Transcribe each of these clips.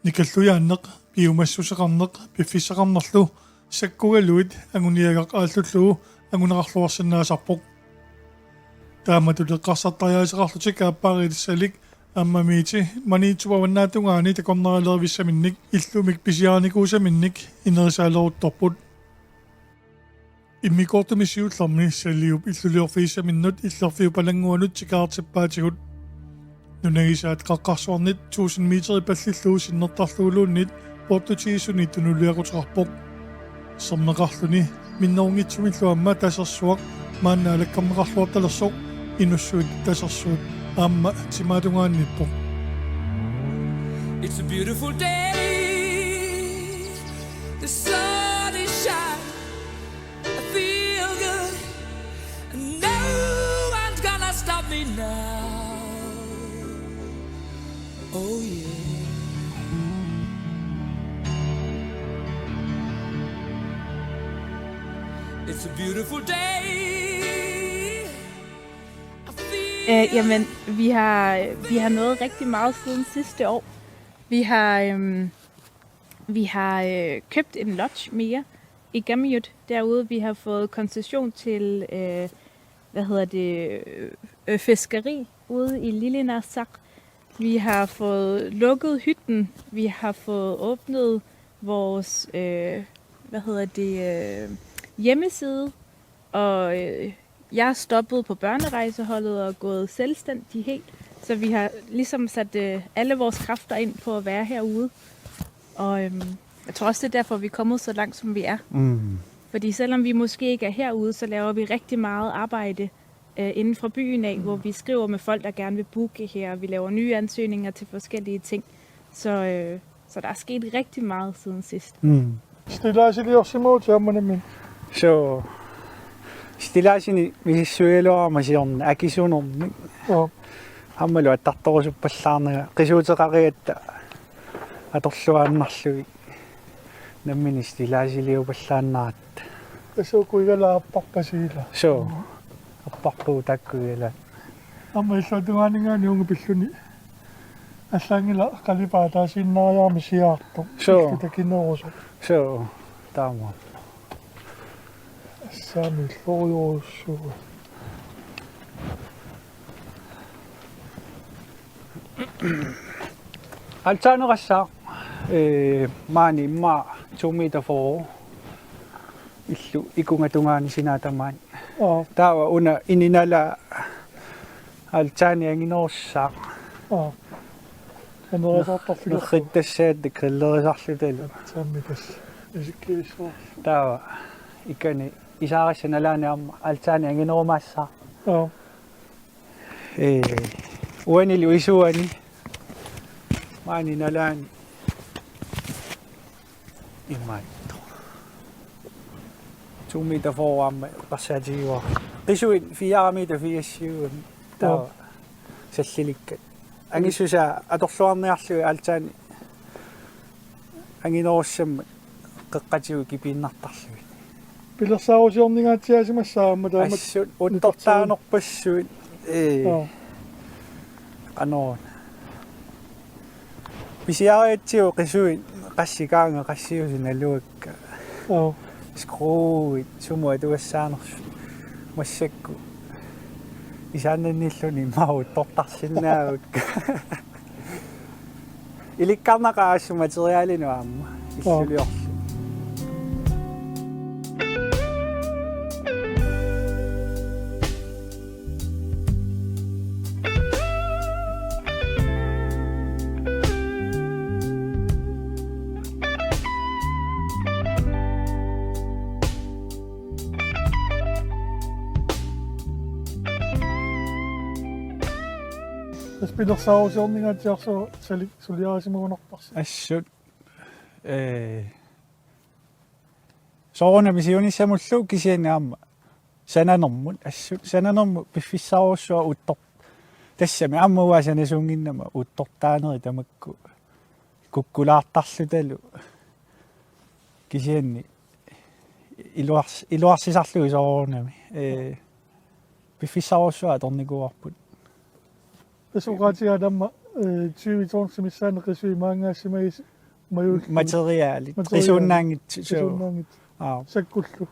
Nikalluyaanneq piumassuseqarneq piffissaqarnerlu sakkugaluit anguniagaq aallullugu anguneqarluarsannaasarpoq taamatuleqqarsartariaseqarlutik aappaariilissalik аммамиити маниитсуаваннаатунгаани такорнералервиссаминник иллумик писиарникуусаминник инерисаалерутторпут иммикортумиссиуллерми саллиуп иллулиорфиисаминнут иллерфиу палангуанут тикаартиппаатигут нунагисаат қаққарсуарнит 1000 метри паллиллуу синнертарлуулууннит портутигисуни тунулиақутеқарпоқ сермеқарлуни миннерунгитсумиллуамма тасерсуақ мааннаалаккарнеқарлуарталерсоқ инуссуит тасерсуут Amma timadungaanippo. It's a beautiful day. The sun is shining. I feel good. No one's gonna stop me now. Oh yeah. It's a beautiful day. Jamen, vi har nået rigtig meget siden sidste år. Vi har købt en lodge mere i Gammiut derude. Vi har fået koncession til fiskeri ude i Lillenarsaq. Vi har fået lukket hytten. Vi har fået åbnet vores hjemmeside og jeg er stoppet på børnerejseholdet og gået selvstændig helt, så vi har ligesom sat alle vores kræfter ind på at være herude. Og jeg tror også, det er derfor, vi er kommet så langt, som vi er. Fordi selvom vi måske ikke er herude, så laver vi rigtig meget arbejde inden fra byen af, hvor vi skriver med folk, der gerne vil booke her. Vi laver nye ansøgninger til forskellige ting. Så der er sket rigtig meget siden sidst. Så стилаасини мисиссуилуармасиорна акисунорни аммалу аттарторусуппаллаарнага qisuuteqariatta аторлуааннарлуи наммини стилаасилиупаллааннаат Асукуигалаарпарпасиила so аппарпуу таккуила amma иллатугаанингаани унга пиллуни аллаангила қалипаатаасиннариарми сиаарто so такинерусо so таама Sami loriuussu. Alternerassaq maani imma 2 meter for illu ikungatungaani sinaatamaan taawa una ininala altanianginerussaq Anerisartarfilu qittassaat krillerisarlutalu sammikas isikkivissuar taawa ikani isaarassanalaaniarma altanianginerumaassa uanili uisuani maani nalaani immaatto 2 meter foran passatiiva qisuin 4 meter 4 taawa sallilikkat angissusa atorluarniarlui altani anginerussamma qeqqatigu kipiinnartarlui Pilersaarusiorningaatiasimassaamma taama assut uttortaanorpassuit qanoon pisiariatsiu qisuit qassikaanga qassiusinaluakka skruit sumua tuassaanersu massakku isaannannilluni mauttortarsinnaavakka ilikkarnaqaassu materiaalinu aamma illuliorlu Pilersaarusiorningaatiarsu salik suliarasimugunerparsa assut sooruna misiunissamullu kisianaamma sananermut assut sananermu piffissaarussua uttor tassami ammuaasanasunginnama uttortaaneri tamakku kukkulaartarlutalu kisianni iluarsisarlugu soorunami piffissaarussua atornikuarput Pisuqaatiga damma tyvitornsimissaanneqisuimaangaassimagis majul materiaalit Materiaalit. qisuunnaangit qisuunnaangit sakkullu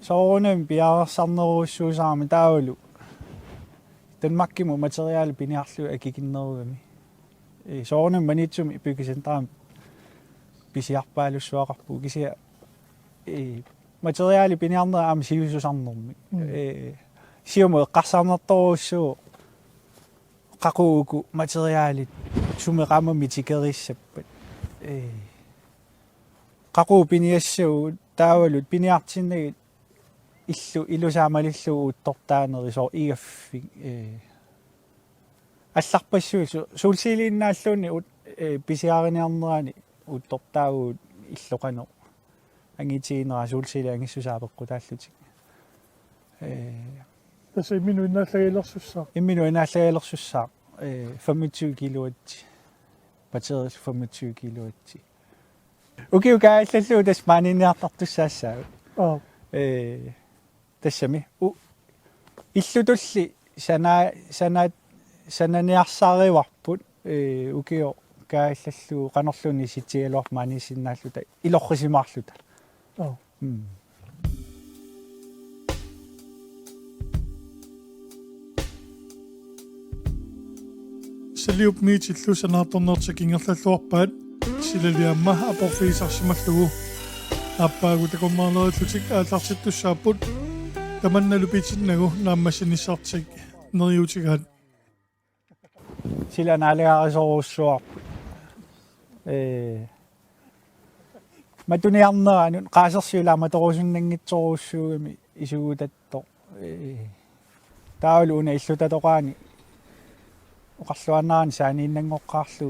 soorunam piarersarneruussuusaarmi taavulu tanmakkimu materiaali piniarlu akikinnerugami soorunam manitsumi pykisentraam pisiarpaalussuaqarpu kisia materiaali piniarnera aam siususarnermi siumu eqqarsarnertoruussuu qaquuku materiaalit sumeqamami tikerissapat qaquu piniassuu taavalut piniartinnagit ilusaamalissugu uttortaaneri soo igaffik алларпассуи суулсилииннааллуни писиарниарнерани утторtaaguut иллоqanu ангитигинера суулсили ангиссусаапеққу тааллутик tassa iminu innaallagillersussaa иммину инааллагалерсуссаа 25 килуатти батерис 25 килуатти укиукааллаллуу тас маниниартартуссаассаа тассами иллутулли сананиарсаариварпут укио кааллаллуу канерлуни ситигалуармаанисиннааллута илоррисимаарлута saliup miitillu sanaartornertik ingerlalluarpaat silaliamma aporfiisarsimallugu aappaagu takommaarlerillutik aallartittussaaput tamannalu pitinnagu naammassinissartik neriutigaat силанаалиарисоруссуарпут матуниарнеранун qaasерсиулаама торусуннангитсоруссуугами исугутатто таалууна иллутатоqaани оқарлуаннаани саанииннангоққарлу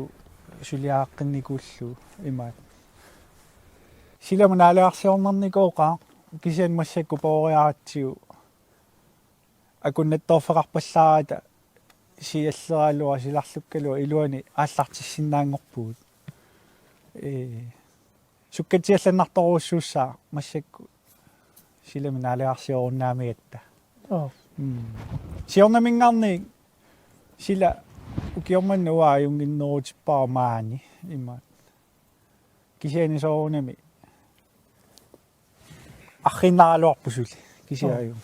сулиааққинникууллу имаат силамунаалиарсиорнерникооqa кисиан массакку поориаратсиу акуннаттоорфеқарпаллаарата сиаллералуа силарлуккалуа илуани ааллартиссиннаангорпугут суккатиалланнарторуссууссаа массакку силамунаалиарсиоруннаамигатта сиорнамингаарни сила укиорманнуа юнгиннерутиппаамаани имма кисиани соорунами архиннаалуарпусули кисиаю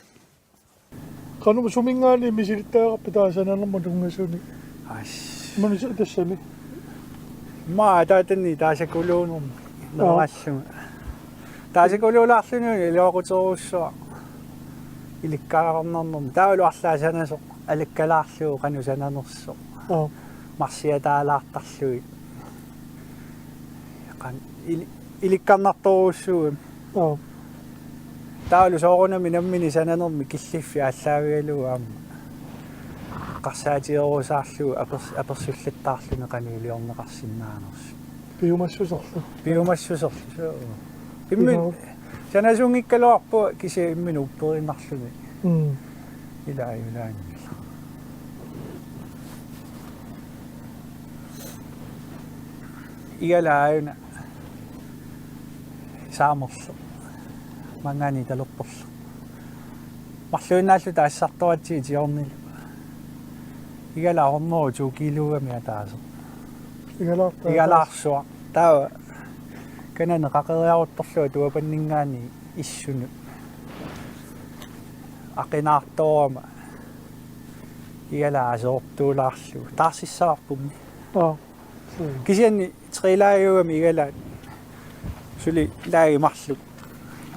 qanuma sumingaani misilittaaqarpi taasanannerma tungasuni ас manisi tassami ма таатани таасакулуунерм нераллума таасакулуулаарлуни илиоқутеруссуа иликкаарнернерм таалуарлаасанасо алаккалаарлуу канусананерсо марсиатаалаартарлуи qan иликкарнарторуссуу таалу соорунами наммини сананерми киллиффи ааллаавигалуу аама qarsaatiерусаарлуу аперсуллаттаарлуни qaniuliorneqarsinnaaners piumassuserlu имми санасунгиккалуарпу киси иммину уппериннарлуни илааюлаани игалааюна саамерлу мангани талерперлу марлуинааллу таассартуатсии тиорнилу игалаарнеру 2 килограмми атаасо игалаарсуа таа канане qaqeriaruttorlua tuapanningaani issunu aqinaartoorama igalaasoortuulaarlu taarsissaarpumni kisianni trilaajugami igalaat suli laagimarlu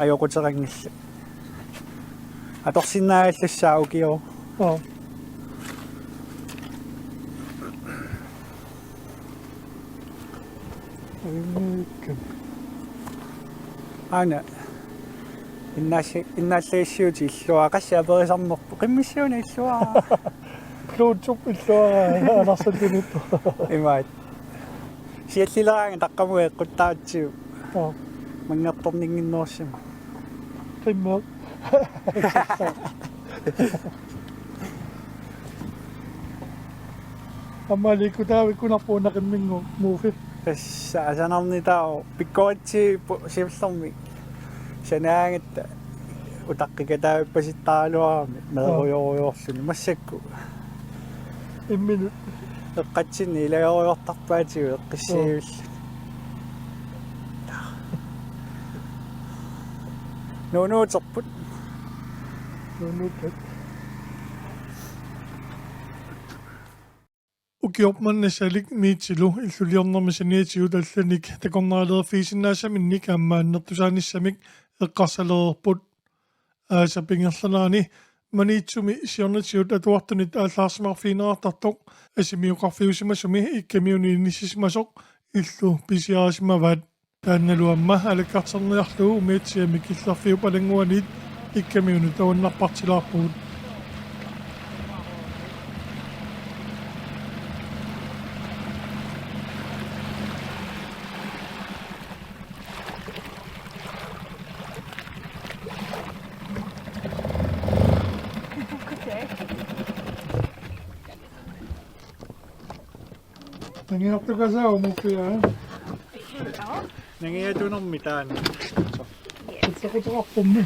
ajoquterangillu atorsinnaagallussaa ukio ана иннааллаиссуути иллуа qassi аперисарнерпу qimmissuuna иллуа клуутсуп иллуа анарсаллуниппа имаат сиаллилераанга таққамуа эққуттаатсиу мангерторнингиннерсима qimmeq аммаликутаави кунарпуунақиммингу мууфи тасса асанарнитао пиккоатси сивллерми санаангатта утаққикатаавиппаситтаалуарами меруйоруйорлуни массакку 1 minut. Eqqatsinni ilagoriortarpaatigu eqqissiivill. Nuunuuterput. Minut. Ukiormannasalik miitsilu illuliornermisaniatigut allanik takornaaleerfiisinnaassaminnik aammaannertusaanissamik eqqarsalererput aasapingerlanaani maniitsumi siornatigut atuartunit aallarsimarfiinerartartoq asimiuqarfiusimasumi ikkamiuni inissismasoq illu pisiaasimavat taannaluamma alakkarterniarlugu umiitsiamik illarfiu palanguaniit ikkamiuni tauannarpartilaarpugut nangiartukasaa umukia Nangiatunermi taana. Takutoqarpummi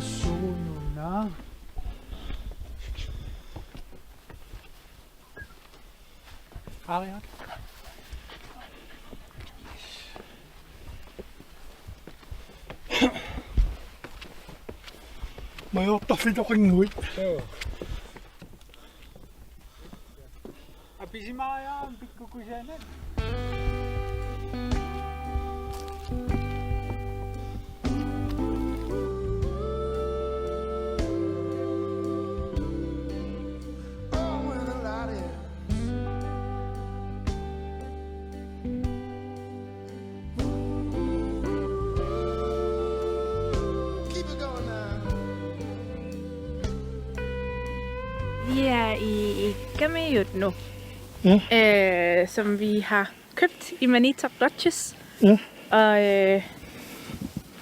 Suununa. Ariat. majortarfitoqinguit Apisimaayaan pikkukusanan. Oh, when the light is. Keep it going now. Vi er i Gammayut nu, Ja. som vi har købt i Maniitsoq Lodges. Ja. Og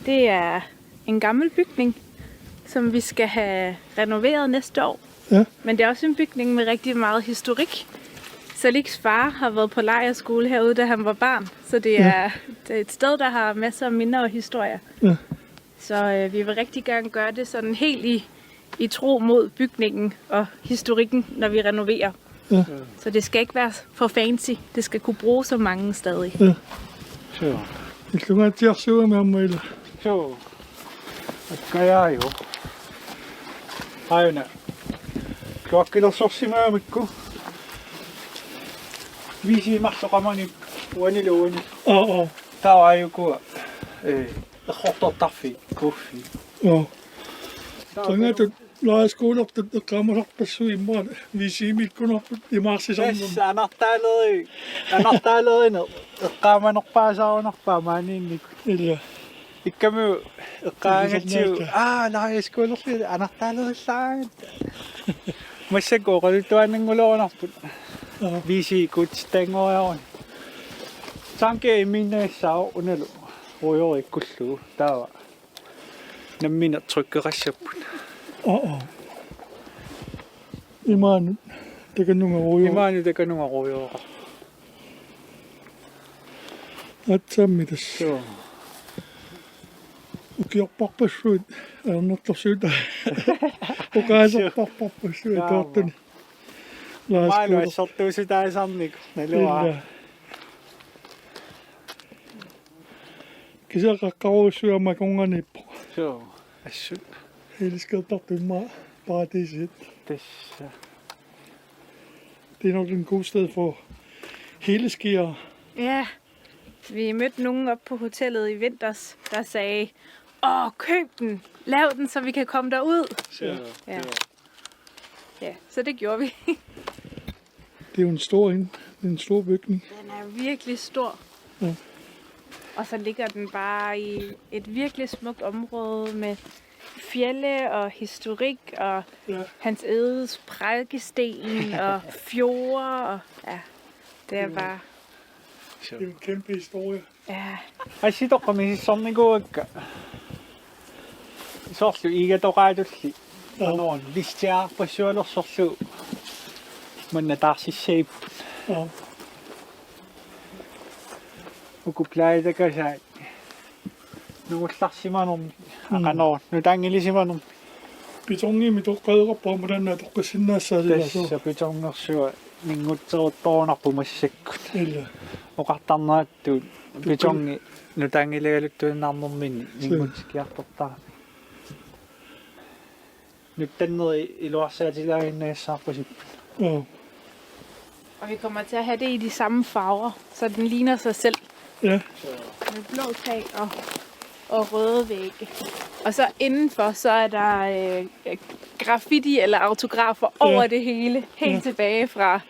det er en gammel bygning, som vi skal have renoveret næste år. Ja. Men det er også en bygning med rigtig meget historik. Saliks far har været på lejrskole herude, da han var barn. Så det er et sted, der har masser af minder og historier. Ja. Så vi vil rigtig gerne gøre det sådan helt i tro mod bygningen og historikken, når vi renoverer. Ja. Så det skal ikke være for fancy. Det skal kunne bruges så mange stadig. Så. Illugaatiarsuumaammaila Så. Akkajaajo. Aina. Kloakkilersorsimaamikku. Viisimarsoqamani uaniluuni. Taaajukua. Erhortortarfi kuffi. Tangatut laaskoolortut eqqaamasarpassu immaat visiimikkunarput imaarsisornum Yes, anartaalerine eqqaamanerpaasaarunerpaa maaniinniku. illa Ikkamu eqqaangatsiu laajaskoolorli anartaalerillaagat. Massako qaluttuannanguloornarput. Visi kutstangoriarun. Sanke iminnaissao unalu ruyorikkullugu taava. Nammina trykkerassaput. imaanut takannunga ruyo Imaanu takanunga ruyoora. atsammitas So. ukiorparpassuut aernertorsuuta uqaaserparparpassuut tuortuni Maailma assortuusutaasarniku nalua. illa kisaqaqqaruussuama konganippo So. Assut iliskertartumma paratiisiit tassa. Det er nok en god sted for hele skier. Ja, vi mødte nogen op på hotellet i vinters, der sagde, køb den, lav den, så vi kan komme derud. Ja. Ja, så det gjorde vi. Det er jo en stor bygning. Den er virkelig stor. Ja. Og så ligger den bare i et virkelig smukt område med fjelde og historik og Hans Edes prædikesten og fjorde. Og, ja, det er bare... Det er jo en kæmpe historie. Ja, 아시도까미 썸니고가 소스 이게 또 가졌지. 너는 리스트야 버셔로 소스. 뭔가 다시 쉐이프. Ja. 우쿠플라이드가 자. 누구 싹시만옴 아까노 누당일리시만옴 Betongen mit dog redder op om, hvordan er dog sinna sig. tässä pitongersuа нингутсерутторнарпумассакку Eller, оқартарнаатту питонги нутангилигалуттуиннаарнэрмини нингутскиартортаа нуттаннери илуарсаатилаагиннагассаарпусип ja. og vi kommer til at have det i de samme farver, så den ligner sig selv. Ja, Med blå tag og røde vægge. Og så indenfor, så er der graffiti eller autografer over det hele. Helt tilbage fra...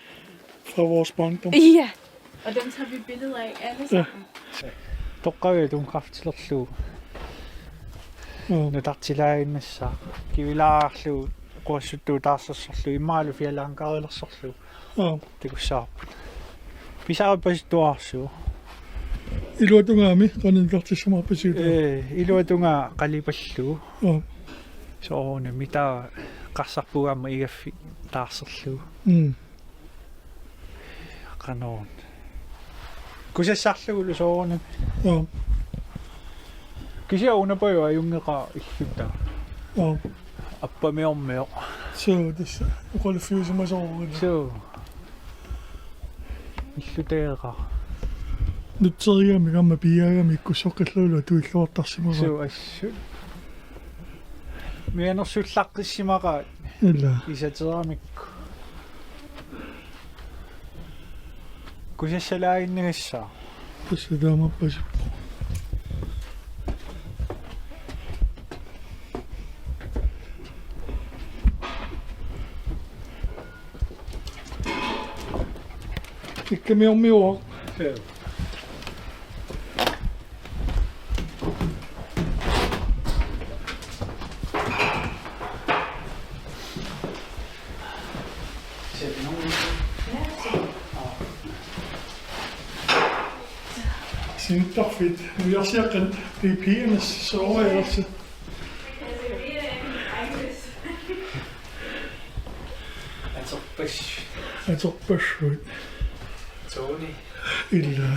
fra vores barndom. Ja, og dem tager vi billeder af alle sammen. тоққавиатун крафтилерлуу Ja, нутартилаагиннассаа кивилааарлуу қуассуттуу таарсерсорлу иммаалу фиалаанкаарилерсорлу ja. тикуссаарпут писаарпаситуарсуу Iluatungaami, kanin tahti sama pesyytä. илуатунга қалипаллуу Ja. сооне митаа қарсарпугаама игaffi таарсерлуу канаон кусассарлугулу сооне Ja, кисиаунапаюа юнгеқаа иллута ja. аппамиормео Så det er rolle fyre som er så over. соо иллутеэқа Nyt tager mikä mä pian ja mikku sokkeluilla tuli luottasima. соо ассу мианерсуллаққиссимаqa Eller, исатерамикку кусассалаагиннагасsaa tässä tämä pääsi. Mikä me on minua? Sinterfedt. Men jeg ser at det er pigernes soveværelse. altså bøs Altså børsød. Tony Eller,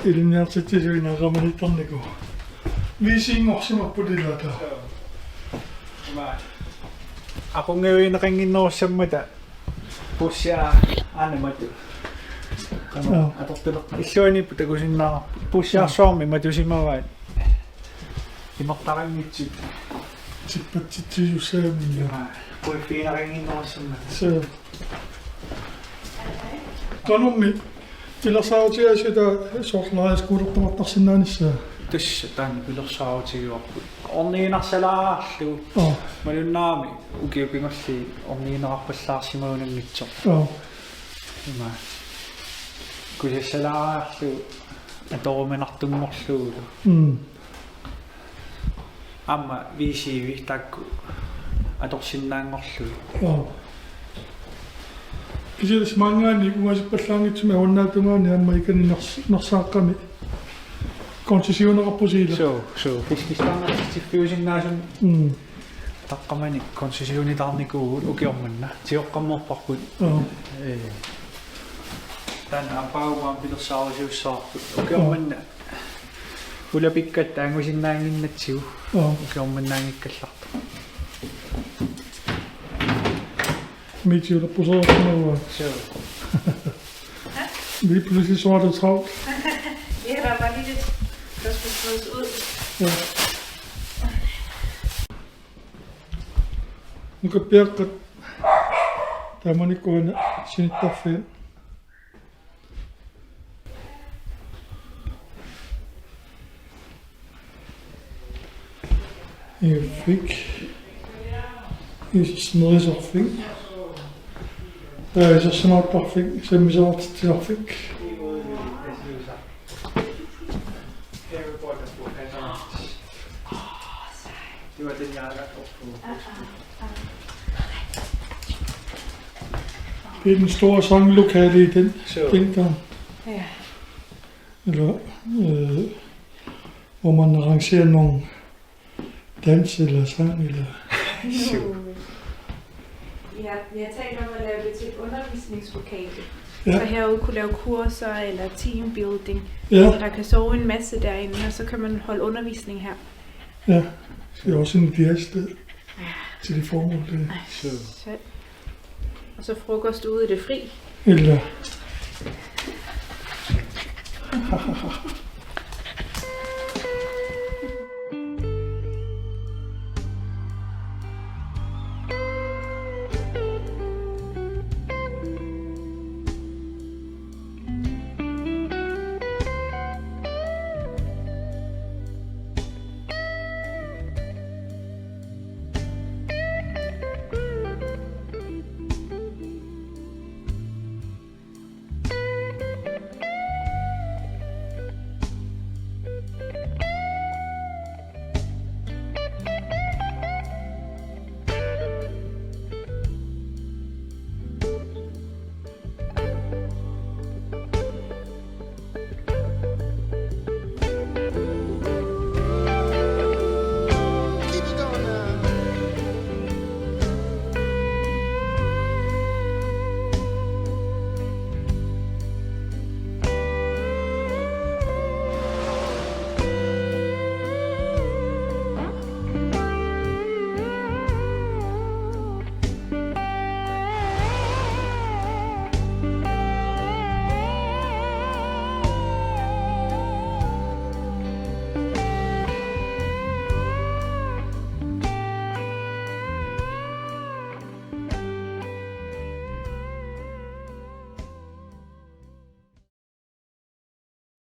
eller jeg til det, at jeg rammer lidt om det går. Vi ser også mig på det der. aqungeuineringinnerussammata pussia aanamatu kana atortulu illuanippu takusinnaa pussiarsoormi matusimavaat imortarangitsut Tippat til Josefin. puifiineringinnerussammata Så. Kanummi. Illa saa til at sætte sortlaa skuuduttamata sinnaanissa. tussa taani pilersaarutigiorpu orniinarsalаарlu Ja, malunnaami ukiupingorli orniinerarpallaarsimaunanngitso ja. ima kusassalaarlu atorumanartunngorluulu amma viisiivi takku atorsinnaangorlu Ja. Kisilis mangaani kungasippallaangitsumi hunnaatumaani amma ikani narsaaqami. Koncessionerappusiila. so fiskistarnartiffiusinnaasun taqqamani konsessiunitarnikuugut ukiormanna tioqqammoorparput Ja, tana apaumaan pilersaarisiussaarput ukiormanna ulapikkat taangusinnaanginnatsiu ja. ukiormannaangikkallartu Midtjylappusoortumavaa. so Lige pludselig så er det travlt. Ja, der var lige lidt, der skulle skrives ud. Ja. Nuka piakkat. Tämä on ikuinen sinittafeen. Jeg fik snødesofing. Der er så snart perfekt, så vi så til at fik. Det var den, jeg havde lagt op på. Det er den store sanglokale i den gang. Ja. Eller hvor man arrangerer nogle dans eller sang eller... Ja, vi har talt om at lave det til et undervisningslokale. Ja. Så herude kunne lave kurser eller teambuilding. Ja, Så der kan sove en masse derinde, og så kan man holde undervisning her. ja. Det er også en værested til det formål. Det. Så. Og så frokost ude i det fri. Eller